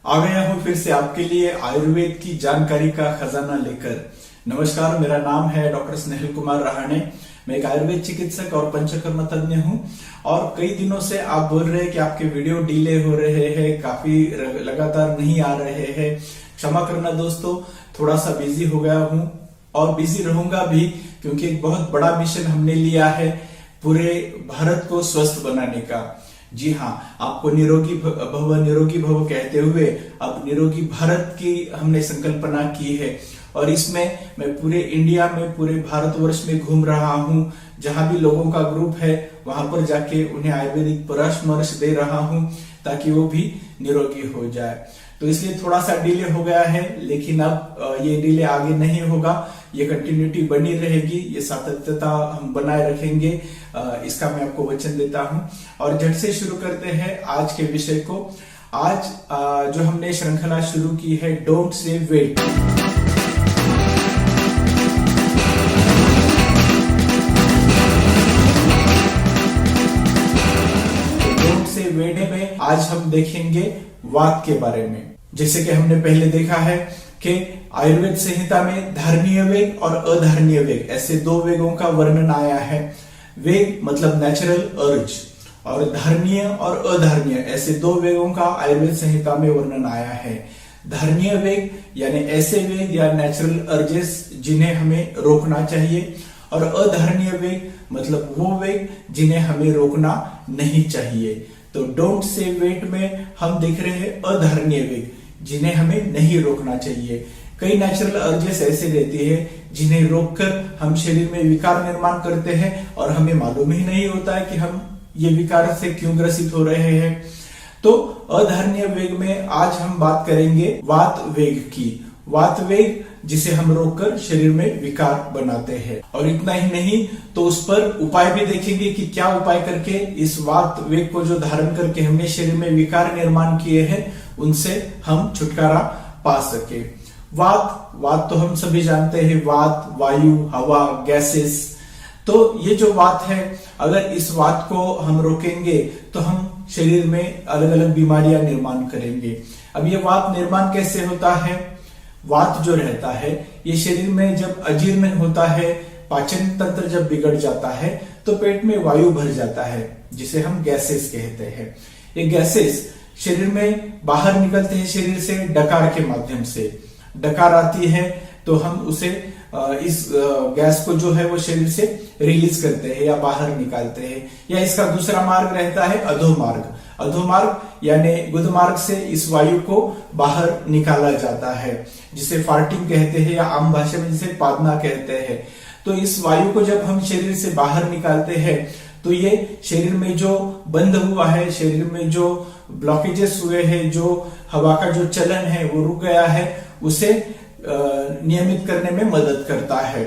आ गया हूं फिर से आपके लिए आयुर्वेद की जानकारी का खजाना लेकर। नमस्कार, मेरा नाम है डॉक्टर स्नेहिल कुमार रहाणे। मैं एक आयुर्वेद चिकित्सक और पंचकर्म तज्ञ हूं और कई दिनों से आप बोल रहे हैं कि आपके वीडियो डिले हो रहे हैं, काफी लगातार नहीं आ रहे हैं। क्षमा करना दोस्तों, थोड़ा सा बिजी हो गया हूं और बिजी रहूंगा भी, क्योंकि एक बहुत बड़ा मिशन हमने लिया है पूरे भारत को स्वस्थ बनाने का। जी हाँ, आपको निरोगी भव कहते हुए अब निरोगी भारत की हमने संकल्पना की है और इसमें मैं पूरे इंडिया में, पूरे भारतवर्ष में घूम रहा हूँ। जहां भी लोगों का ग्रुप है वहां पर जाके उन्हें आयुर्वेदिक परामर्श दे रहा हूँ ताकि वो भी निरोगी हो जाए। तो इसलिए थोड़ा सा डिले हो गया है, लेकिन अब ये डिले आगे नहीं होगा, ये कंटिन्यूटी बनी रहेगी, ये सातत्यता हम बनाए रखेंगे, इसका मैं आपको वचन देता हूं। और झट से शुरू करते हैं आज के विषय को। आज जो हमने श्रृंखला शुरू की है, don't say wait. Don't say wait में आज हम देखेंगे वात के बारे में। जैसे कि हमने पहले देखा है कि आयुर्वेद संहिता में धारणीय वेग और अधारणीय वेग, ऐसे दो वेगों का वर्णन आया है। वेग मतलब नेचुरल अर्ज, और धारणीय और अधारणीय ऐसे दो वेगों का आयुर्वेद संहिता में वर्णन आया है। धारणीय वेग यानी ऐसे वेग या नेचुरल अर्जेस जिन्हें हमें रोकना चाहिए, और अधारणीय वेग मतलब वो वेग जिन्हें हमें रोकना नहीं चाहिए। तो डोंट से वेट में हम देख रहे हैं अधारणीय वेग जिन्हें हमें नहीं रोकना चाहिए। कई नेचुरल अर्जेस ऐसे रहती है जिन्हें रोककर हम शरीर में विकार निर्माण करते हैं और हमें मालूम ही नहीं होता है कि हम ये विकार से क्यों ग्रसित हो रहे हैं। तो अधारणीय वेग में आज हम बात करेंगे वात वेग की। वात वेग जिसे हम रोककर शरीर में विकार बनाते हैं, और इतना ही नहीं तो उस पर उपाय भी देखेंगे कि क्या उपाय करके इस वात वेग को जो धारण करके हमने शरीर में विकार निर्माण किए हैं उनसे हम छुटकारा पा सके। वात तो हम सभी जानते हैं, वात वायु, हवा, गैसेस। तो ये जो वात है, अगर इस वात को हम रोकेंगे तो हम शरीर में अलग अलग बीमारियां निर्माण करेंगे। अब ये वात निर्माण कैसे होता है? वात जो रहता है ये शरीर में जब अजीर्ण होता है, पाचन तंत्र जब बिगड़ जाता है तो पेट में वायु भर जाता है, जिसे हम गैसेस कहते हैं। ये गैसेस शरीर में बाहर निकलते हैं शरीर से डकार के माध्यम से। डकार आती है तो हम उसे इस गैस को जो है वो शरीर से रिलीज करते हैं या बाहर निकालते हैं। या इसका दूसरा मार्ग रहता है अधोमार्ग। अधोमार्ग यानी गुदमार्ग से इस वायु को बाहर निकाला जाता है, जिसे फार्टिंग कहते हैं या आम भाषा में जिसे पादना कहते हैं। तो इस वायु को जब हम शरीर से बाहर निकालते हैं तो ये शरीर में जो बंद हुआ है, शरीर में जो ब्लॉकेजेस हुए हैं, जो हवा का जो चलन है वो रुक गया है, उसे नियमित करने में मदद करता है।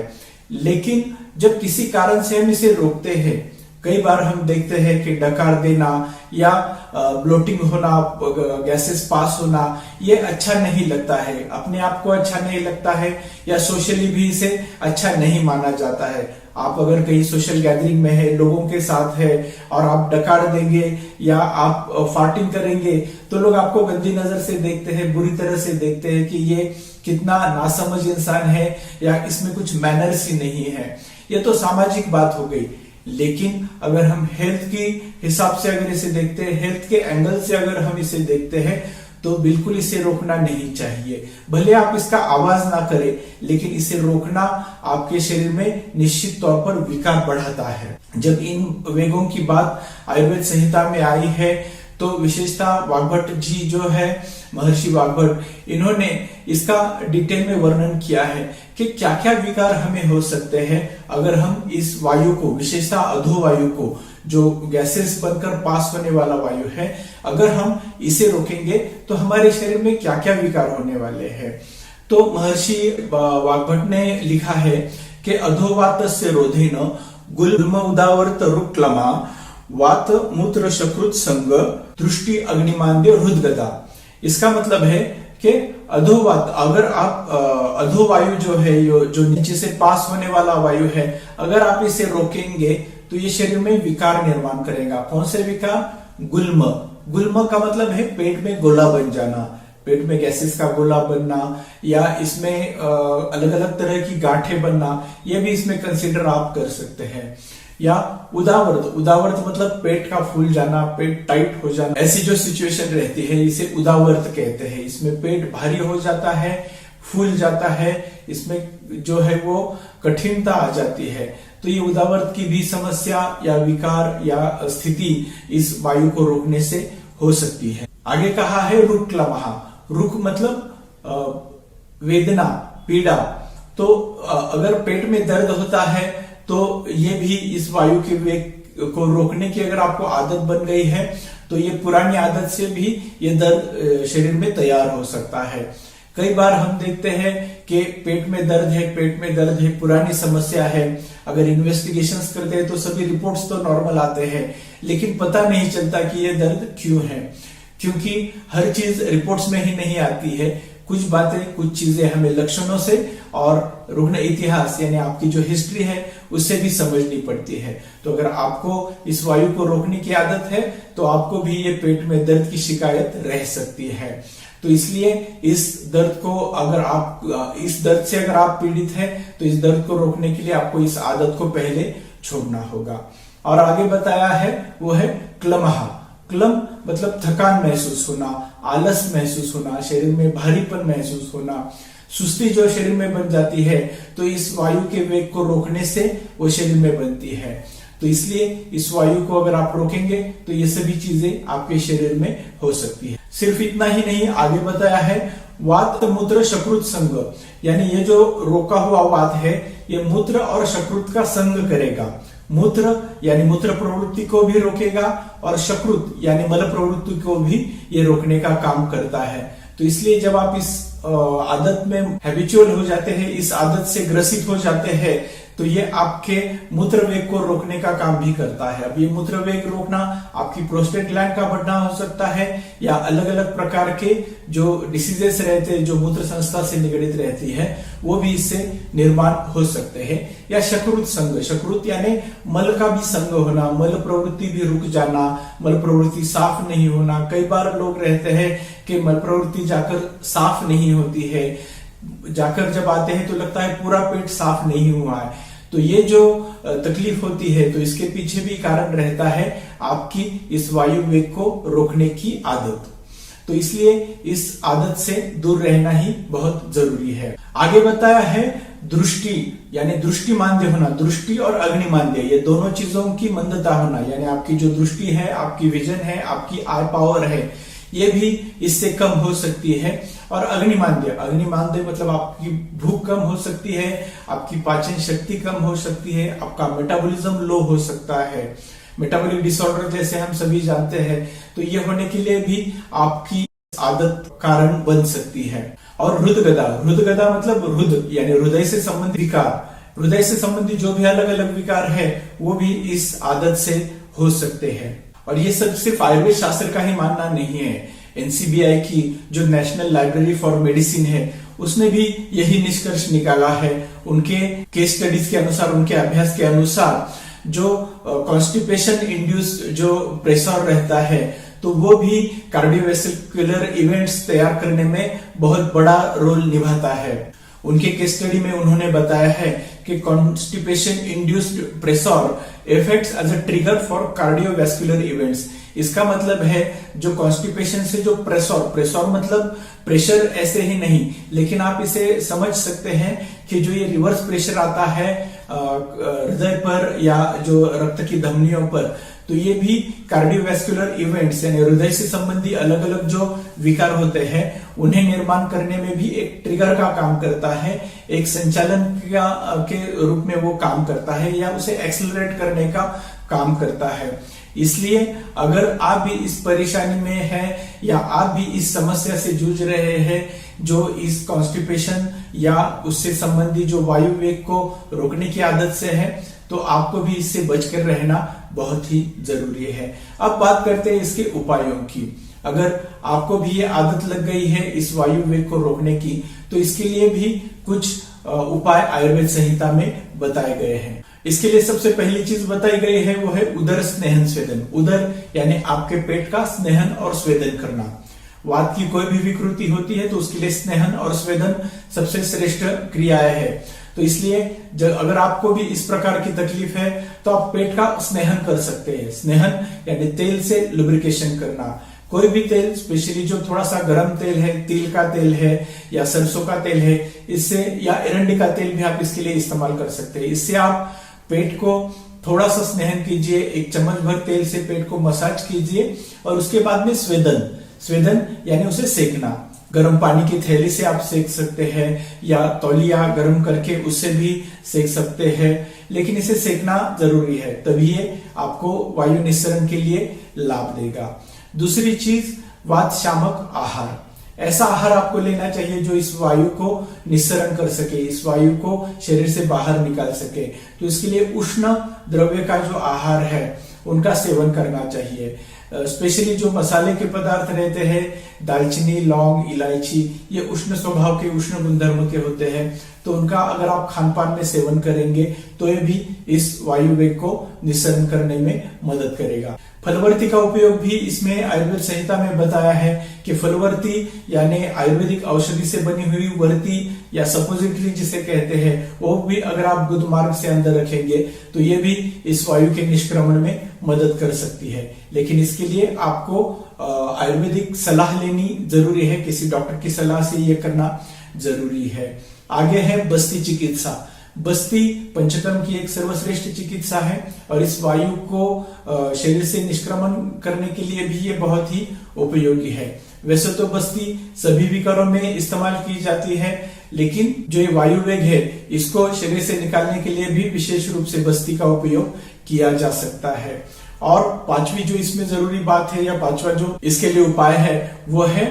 लेकिन जब किसी कारण से हम इसे रोकते हैं, कई बार हम देखते हैं कि डकार देना या ब्लोटिंग होना, गैसेस पास होना, ये अच्छा नहीं लगता है, अपने आप को अच्छा नहीं लगता है, या सोशली भी इसे अच्छा नहीं माना जाता है। आप अगर कहीं सोशल गैदरिंग में है, लोगों के साथ है और आप डकार देंगे या आप फार्टिंग करेंगे तो लोग आपको गंदी नजर से देखते हैं, बुरी तरह से देखते हैं कि ये कितना नासमझ इंसान है या इसमें कुछ मैनर्स ही नहीं है। ये तो सामाजिक बात हो गई। लेकिन अगर हम हेल्थ की हिसाब से अगर इसे देखते हैं, हेल्थ के एंगल से अगर हम इसे देखते हैं, तो बिल्कुल इसे रोकना नहीं चाहिए। भले आप इसका आवाज ना करें, लेकिन इसे रोकना आपके शरीर में निश्चित तौर पर विकार बढ़ाता है। जब इन वेगों की बात आयुर्वेद संहिता में आई है तो विशेषता वाग्भट जी जो है, महर्षि वाग्भट, इन्होंने इसका डिटेल में वर्णन किया है कि क्या क्या विकार हमें हो सकते हैं अगर हम इस वायु को, विशेषता अधोवायु को, जो गैसेस बनकर पास होने वाला वायु है, अगर हम इसे रोकेंगे तो हमारे शरीर में क्या क्या विकार होने वाले हैं। तो महर्षि वाग्भट ने लिखा है कि अधोवातस्य रोधेन गुल्म उदावर्त रुक्लमा वात मूत्र शकृत संग दृष्टि अग्निमांद्य हृदगदा। इसका मतलब है कि अधोवात, अगर आप अधोवायु जो है, जो नीचे से पास होने वाला वायु है, अगर आप इसे रोकेंगे तो ये शरीर में विकार निर्माण करेगा। कौन से विकार? गुल्म। गुल्म का मतलब है पेट में गोला बन जाना, पेट में गैसेस का गोला बनना या इसमें अलग अलग तरह की गांठें बनना, ये भी इसमें कंसीडर आप कर सकते हैं। या उदावर्त, उदावर्त मतलब पेट का फूल जाना, पेट टाइट हो जाना, ऐसी जो सिचुएशन रहती है इसे उदावर्त कहते हैं। इसमें पेट भारी हो जाता है, फूल जाता है, इसमें जो है वो कठिनता आ जाती है। तो ये उदावर्त की भी समस्या या विकार या स्थिति इस वायु को रोकने से हो सकती है। आगे कहा है रुक क्लमहा। रुक मतलब वेदना, पीड़ा। तो अगर पेट में दर्द होता है तो ये भी इस वायु के वेग को रोकने की अगर आपको आदत बन गई है तो ये पुरानी आदत से भी ये दर्द शरीर में तैयार हो सकता है। कई बार हम देखते हैं कि पेट में दर्द है, पेट में दर्द है, पुरानी समस्या है। अगर इन्वेस्टिगेशंस करते हैं तो सभी रिपोर्ट्स तो नॉर्मल आते हैं, लेकिन पता नहीं चलता कि ये दर्द क्यों है, क्योंकि हर चीज रिपोर्ट्स में ही नहीं आती है। कुछ बातें, कुछ चीजें हमें लक्षणों से और रुग्ण इतिहास यानी आपकी जो हिस्ट्री है उससे भी समझनी पड़ती है। तो अगर आपको इस वायु को रोकने की आदत है तो आपको भी ये पेट में दर्द की शिकायत रह सकती है। तो इसलिए इस दर्द से अगर आप पीड़ित हैं तो इस दर्द को रोकने के लिए आपको इस आदत को पहले छोड़ना होगा। और आगे बताया है वो है क्लमहा। क्लम मतलब थकान महसूस होना, आलस महसूस होना, शरीर में भारीपन महसूस होना, सुस्ती जो शरीर में बन जाती है, तो इस वायु के वेग को रोकने से वो शरीर में बनती है। तो इसलिए इस वायु को अगर आप रोकेंगे तो ये सभी चीजें आपके शरीर में हो सकती है। सिर्फ इतना ही नहीं, आगे बताया है वात मूत्र शकृत संग, यानी ये जो रोका हुआ वात है ये मूत्र और शकृत का संग करेगा। मूत्र यानी मूत्र प्रवृत्ति को भी रोकेगा और शकृत यानी मल प्रवृत्ति को भी ये रोकने का काम करता है। तो इसलिए जब आप इस आदत में हैबिचुअल हो जाते हैं, इस आदत से ग्रसित हो जाते हैं, तो ये आपके मूत्र वेग को रोकने का काम भी करता है। अब ये मूत्र वेग रोकना आपकी प्रोस्टेट ग्लैंड का बढ़ना हो सकता है या अलग अलग प्रकार के जो डिसीजेस रहते हैं जो मूत्र संस्था से निगडित रहती है वो भी इससे निर्माण हो सकते हैं। या शकृत संग, शकृत यानी मल का भी संग होना, मल प्रवृत्ति भी रुक जाना, मल प्रवृत्ति साफ नहीं होना। कई बार लोग रहते हैं कि मल प्रवृत्ति जाकर साफ नहीं होती है, जाकर जब आते हैं तो लगता है पूरा पेट साफ नहीं हुआ है। तो ये जो तकलीफ होती है तो इसके पीछे भी कारण रहता है आपकी इस वायु वेग को रोकने की आदत। तो इसलिए इस आदत से दूर रहना ही बहुत जरूरी है। आगे बताया है दृष्टि यानी दृष्टि मांद्य होना। दृष्टि और अग्निमांद्य ये दोनों चीजों की मंदता होना, यानी आपकी जो दृष्टि है, आपकी विजन है, आपकी आई पावर है, ये भी इससे कम हो सकती है। और अग्निमांद्य, अग्निमांद्य मतलब आपकी भूख कम हो सकती है, आपकी पाचन शक्ति कम हो सकती है, आपका मेटाबॉलिज्म लो हो सकता है। मेटाबॉलिक डिसऑर्डर जैसे हम सभी जानते हैं, तो ये होने के लिए भी आपकी आदत कारण बन सकती है। और हृदगदा, हृदगदा मतलब हृदय यानी हृदय से संबंधित विकार, हृदय से संबंधित जो भी अलग अलग विकार है वो भी इस आदत से हो सकते हैं। और ये सब सिर्फ आयुर्वेद शास्त्र का ही मानना नहीं है। एनसीबीआई की जो नेशनल लाइब्रेरी फॉर मेडिसिन है उसने भी यही निष्कर्ष निकाला है। उनके केस स्टडीज के अनुसार, उनके अभ्यास के अनुसार जो कॉन्स्टिपेशन इंड्यूस्ड जो प्रेशर रहता है तो वो भी कार्डियोवैस्कुलर इवेंट्स तैयार करने में बहुत बड़ा रोल निभाता है। उनके केस स्टडी में उन्होंने बताया है कि constipation induced pressure effects as a trigger for cardiovascular events. इसका मतलब है जो कॉन्स्टिपेशन से जो प्रेशर मतलब प्रेशर ऐसे ही नहीं, लेकिन आप इसे समझ सकते हैं कि जो ये रिवर्स प्रेशर आता है हृदय पर या जो रक्त की धमनियों पर, तो ये भी कार्डियोवैस्कुलर इवेंट्स यानी हृदय से संबंधी अलग अलग जो विकार होते हैं उन्हें निर्माण करने में भी एक ट्रिगर का काम करता है, एक संचालन के रूप में वो काम करता है या उसे एक्सेलरेट करने का काम करता है। इसलिए अगर आप भी इस परेशानी में हैं या आप भी इस समस्या से जूझ रहे हैं जो इस कॉन्स्टिपेशन या उससे संबंधी जो वायु वेग को रोकने की आदत से है, तो आपको भी इससे बचकर रहना बहुत ही जरूरी है। अब बात करते हैं इसके उपायों की। अगर आपको भी ये आदत लग गई है इस वायु वेग को रोकने की, तो इसके लिए भी कुछ उपाय आयुर्वेद संहिता में बताए गए हैं। इसके लिए सबसे पहली चीज बताई गई है वो है उदर स्नेहन स्वेदन। उदर यानी आपके पेट का स्नेहन और स्वेदन करना। वात की कोई भी विकृति होती है तो उसके लिए स्नेहन और स्वेदन सबसे श्रेष्ठ क्रियाएं है। तो इसलिए अगर आपको भी इस प्रकार की तकलीफ है तो आप पेट का स्नेहन कर सकते हैं। स्नेहन यानी तेल से लुब्रिकेशन करना। कोई भी तेल, स्पेशली जो थोड़ा सा गर्म तेल है, तिल का तेल है या सरसों का तेल है, इससे या एरंडी का तेल भी आप इसके लिए इस्तेमाल कर सकते हैं। इससे आप पेट को थोड़ा सा स्नेहन कीजिए, 1 चम्मच भर तेल से पेट को मसाज कीजिए और उसके बाद में स्वेदन यानी उसे सेकना। गर्म पानी की थैली से आप सेक सकते हैं या तौलिया गर्म करके उससे भी सेक सकते हैं, लेकिन इसे सेकना जरूरी है, तभी ये आपको वायु निस्सरण के लिए लाभ देगा। दूसरी चीज, वात शामक आहार। ऐसा आहार आपको लेना चाहिए जो इस वायु को निस्सरण कर सके, इस वायु को शरीर से बाहर निकाल सके। तो इसके लिए उष्ण द्रव्य का जो आहार है उनका सेवन करना चाहिए। स्पेशली जो मसाले के पदार्थ रहते हैं, दालचीनी, लौंग, इलायची, ये उष्ण स्वभाव के, उष्ण गुणधर्म के होते हैं, तो उनका अगर आप खान पान में सेवन करेंगे तो ये भी इस वायु वेग को निस्सरण करने में मदद करेगा। फलवर्ती का उपयोग भी इसमें आयुर्वेद संहिता में बताया है कि फलवर्ती यानी आयुर्वेदिक औषधि से बनी हुई वर्ती या सपोजिटरी जिसे कहते हैं, वो भी अगर आप गुदमार्ग से अंदर रखेंगे तो ये भी इस वायु के निष्क्रमण में मदद कर सकती है। लेकिन इसके लिए आपको आयुर्वेदिक सलाह लेनी जरूरी है, किसी डॉक्टर की सलाह से ये करना जरूरी है। आगे है बस्ती चिकित्सा। बस्ती पंचकर्म की एक सर्वश्रेष्ठ चिकित्सा है और इस वायु को शरीर से निष्क्रमण करने के लिए भी ये बहुत ही उपयोगी है। वैसे तो बस्ती सभी विकारों में इस्तेमाल की जाती है, लेकिन जो ये वायु वेग है इसको शरीर से निकालने के लिए भी विशेष रूप से बस्ती का उपयोग किया जा सकता है। और पांचवी जो इसमें जरूरी बात है या पांचवा जो इसके लिए उपाय है वो है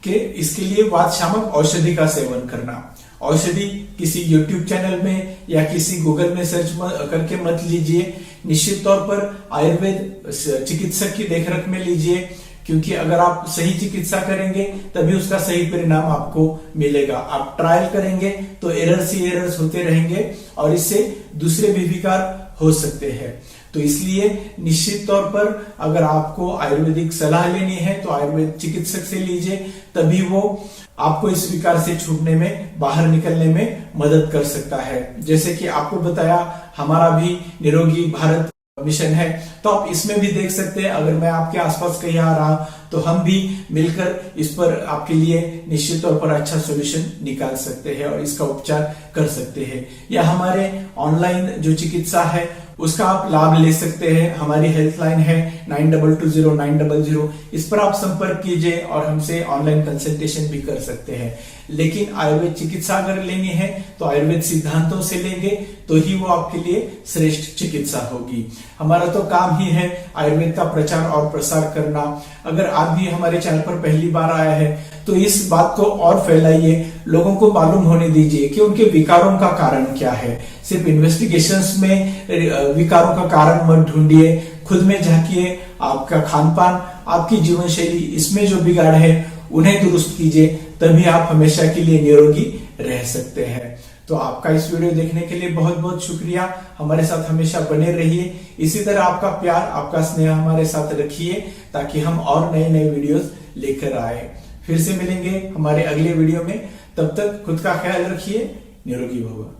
कि इसके लिए वात शामक औषधि का सेवन करना। औषधि किसी YouTube चैनल में या किसी गूगल में सर्च करके मत लीजिए, निश्चित तौर पर आयुर्वेद चिकित्सक की देखरेख में लीजिए, क्योंकि अगर आप सही चिकित्सा करेंगे तभी उसका सही परिणाम आपको मिलेगा। आप ट्रायल करेंगे तो एरर्स ही एरर्स होते रहेंगे और इससे दूसरे भी विकार हो सकते हैं। तो इसलिए निश्चित तौर पर अगर आपको आयुर्वेदिक सलाह लेनी है तो आयुर्वेद चिकित्सक से लीजिए, तभी वो आपको इस विकार से छूटने में, बाहर निकलने में मदद कर सकता है। जैसे कि आपको बताया हमारा भी निरोगी भारत मिशन है, तो आप इसमें भी देख सकते हैं। अगर मैं आपके आसपास कहीं आ रहा तो हम भी मिलकर इस पर आपके लिए निश्चित तौर पर अच्छा सॉल्यूशन निकाल सकते हैं और इसका उपचार कर सकते हैं। या हमारे ऑनलाइन जो चिकित्सा है उसका आप लाभ ले सकते हैं। हमारी हेल्पलाइन है 92209000, इस पर आप संपर्क कीजिए और हमसे ऑनलाइन कंसल्टेशन भी कर सकते हैं। लेकिन आयुर्वेद चिकित्सा अगर लेनी है तो आयुर्वेद सिद्धांतों से लेंगे तो ही वो आपके लिए श्रेष्ठ चिकित्सा होगी। हमारा तो काम ही है आयुर्वेद का प्रचार और प्रसार करना। अगर आप भी हमारे चैनल पर पहली बार आया है तो इस बात को और फैलाइए, लोगों को मालूम होने दीजिए कि उनके विकारों का कारण क्या है। सिर्फ इन्वेस्टिगेशंस में विकारों का कारण मत ढूंढिए, खुद में झांकिए। आपका खान पान, आपकी जीवन शैली, इसमें जो बिगाड़ है उन्हें दुरुस्त कीजिए, तभी आप हमेशा के लिए निरोगी रह सकते हैं। तो आपका इस वीडियो देखने के लिए बहुत बहुत शुक्रिया। हमारे साथ हमेशा बने रहिए। इसी तरह आपका प्यार, आपका स्नेह हमारे साथ रखिए ताकि हम और नए नए वीडियोस लेकर आए। फिर से मिलेंगे हमारे अगले वीडियो में। तब तक खुद का ख्याल रखिए। निरोगी भव।